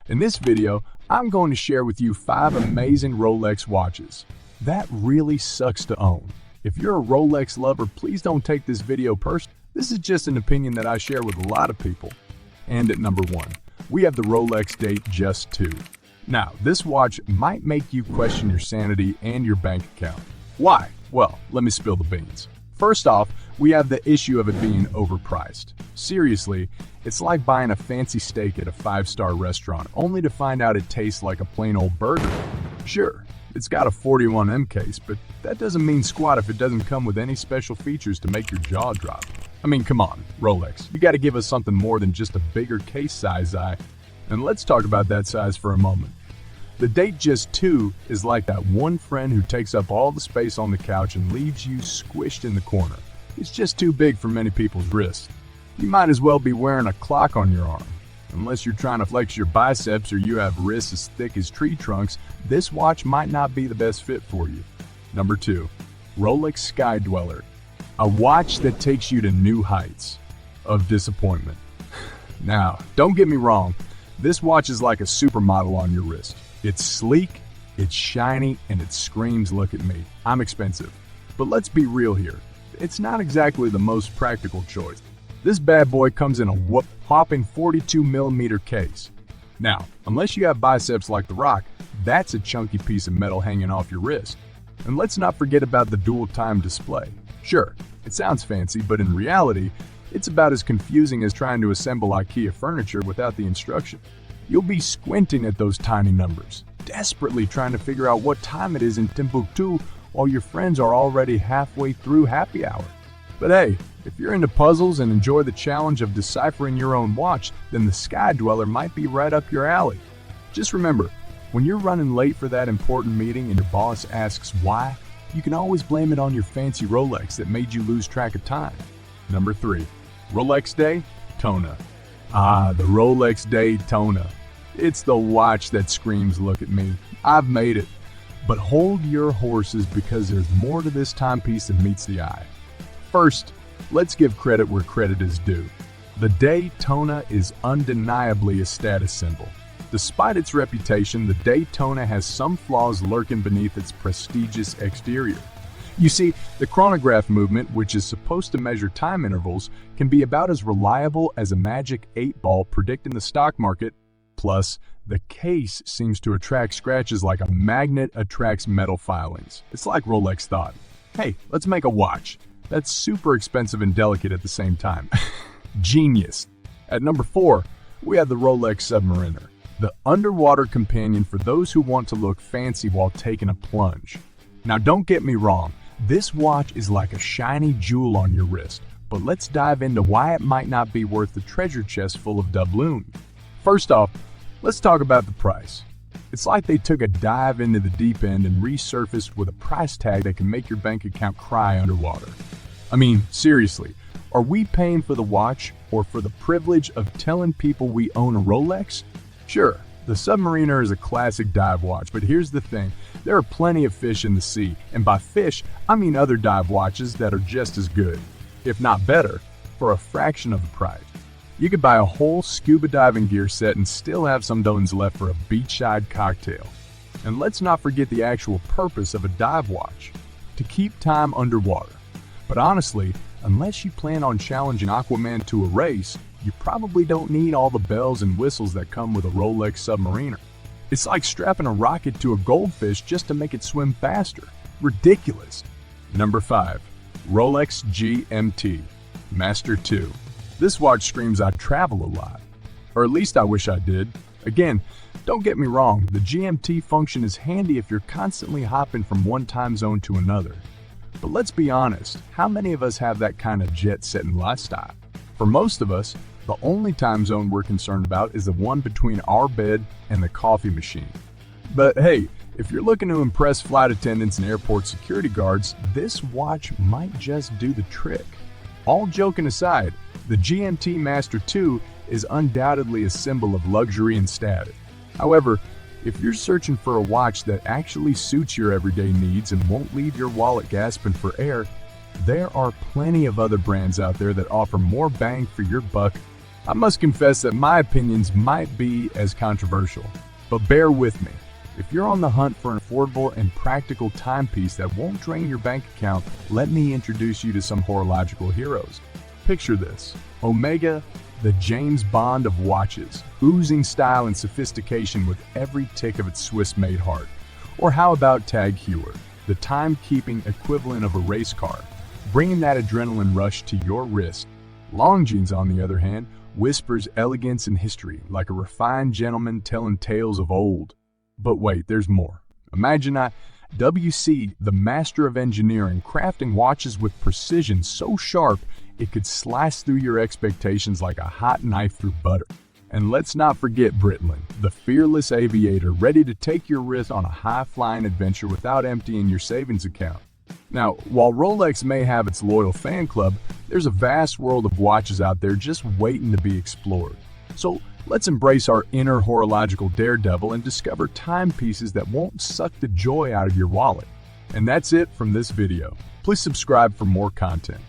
In this video, I'm going to share with you 5 amazing Rolex watches that really sucks to own. If you're a Rolex lover, please don't take this video personally. This is just an opinion that I share with a lot of people. And at number 1, we have the Rolex Datejust 2. Now, this watch might make you question your sanity and your bank account. Why? Well, let me spill the beans. First off, we have the issue of it being overpriced. Seriously, it's like buying a fancy steak at a 5-star restaurant only to find out it tastes like a plain old burger. Sure, it's got a 41M case, but that doesn't mean squat if it doesn't come with any special features to make your jaw drop. I mean, come on, Rolex, you gotta give us something more than just a bigger case size eye. And let's talk about that size for a moment. The Datejust 2 is like that one friend who takes up all the space on the couch and leaves you squished in the corner. It's just too big for many people's wrists. You might as well be wearing a clock on your arm. Unless you're trying to flex your biceps or you have wrists as thick as tree trunks, this watch might not be the best fit for you. Number 2, Rolex Sky Dweller. A watch that takes you to new heights of disappointment. Now, don't get me wrong, this watch is like a supermodel on your wrist. It's sleek, it's shiny, and it screams, "Look at me, I'm expensive." But let's be real here. It's not exactly the most practical choice. This bad boy comes in a whopping 42mm case. Now, unless you have biceps like The Rock, that's a chunky piece of metal hanging off your wrist. And let's not forget about the dual time display. Sure, it sounds fancy, but in reality, it's about as confusing as trying to assemble IKEA furniture without the instruction. You'll be squinting at those tiny numbers, desperately trying to figure out what time it is in Timbuktu while your friends are already halfway through happy hour. But hey, if you're into puzzles and enjoy the challenge of deciphering your own watch, then the Sky Dweller might be right up your alley. Just remember, when you're running late for that important meeting and your boss asks why, you can always blame it on your fancy Rolex that made you lose track of time. Number 3, Rolex Daytona. Ah, the Rolex Daytona. It's the watch that screams, "Look at me, I've made it." But hold your horses because there's more to this timepiece than meets the eye. First, let's give credit where credit is due. The Daytona is undeniably a status symbol. Despite its reputation, the Daytona has some flaws lurking beneath its prestigious exterior. You see, the chronograph movement, which is supposed to measure time intervals, can be about as reliable as a magic 8-ball predicting the stock market. Plus, the case seems to attract scratches like a magnet attracts metal filings. It's like Rolex thought, hey, let's make a watch that's super expensive and delicate at the same time. Genius. At number 4, we have the Rolex Submariner, the underwater companion for those who want to look fancy while taking a plunge. Now, don't get me wrong, this watch is like a shiny jewel on your wrist, but let's dive into why it might not be worth the treasure chest full of doubloon. First off, let's talk about the price. It's like they took a dive into the deep end and resurfaced with a price tag that can make your bank account cry underwater. I mean, seriously, are we paying for the watch or for the privilege of telling people we own a Rolex? Sure, the Submariner is a classic dive watch, but here's the thing. There are plenty of fish in the sea, and by fish, I mean other dive watches that are just as good, if not better, for a fraction of the price. You could buy a whole scuba diving gear set and still have some dollars left for a beachside cocktail. And let's not forget the actual purpose of a dive watch, to keep time underwater. But honestly, unless you plan on challenging Aquaman to a race, you probably don't need all the bells and whistles that come with a Rolex Submariner. It's like strapping a rocket to a goldfish just to make it swim faster. Ridiculous. Number 5, Rolex GMT Master 2. This watch screams I travel a lot. Or at least I wish I did. Again, don't get me wrong, the GMT function is handy if you're constantly hopping from one time zone to another. But let's be honest, how many of us have that kind of jet-setting lifestyle? For most of us, the only time zone we're concerned about is the one between our bed and the coffee machine. But hey, if you're looking to impress flight attendants and airport security guards, this watch might just do the trick. All joking aside, the GMT Master 2 is undoubtedly a symbol of luxury and status. However, if you're searching for a watch that actually suits your everyday needs and won't leave your wallet gasping for air, there are plenty of other brands out there that offer more bang for your buck I must confess that my opinions might be as controversial, but bear with me. If you're on the hunt for an affordable and practical timepiece that won't drain your bank account, let me introduce you to some horological heroes. Picture this: Omega, the James Bond of watches, oozing style and sophistication with every tick of its Swiss-made heart. Or how about Tag Heuer, the time-keeping equivalent of a race car, bringing that adrenaline rush to your wrist. Longines, on the other hand, whispers elegance and history, like a refined gentleman telling tales of old. But wait, there's more. Imagine WC, the master of engineering, crafting watches with precision so sharp it could slice through your expectations like a hot knife through butter. And let's not forget Britling, the fearless aviator, ready to take your wrist on a high-flying adventure without emptying your savings account. Now, while Rolex may have its loyal fan club, there's a vast world of watches out there just waiting to be explored. So let's embrace our inner horological daredevil and discover timepieces that won't suck the joy out of your wallet. And that's it from this video. Please subscribe for more content.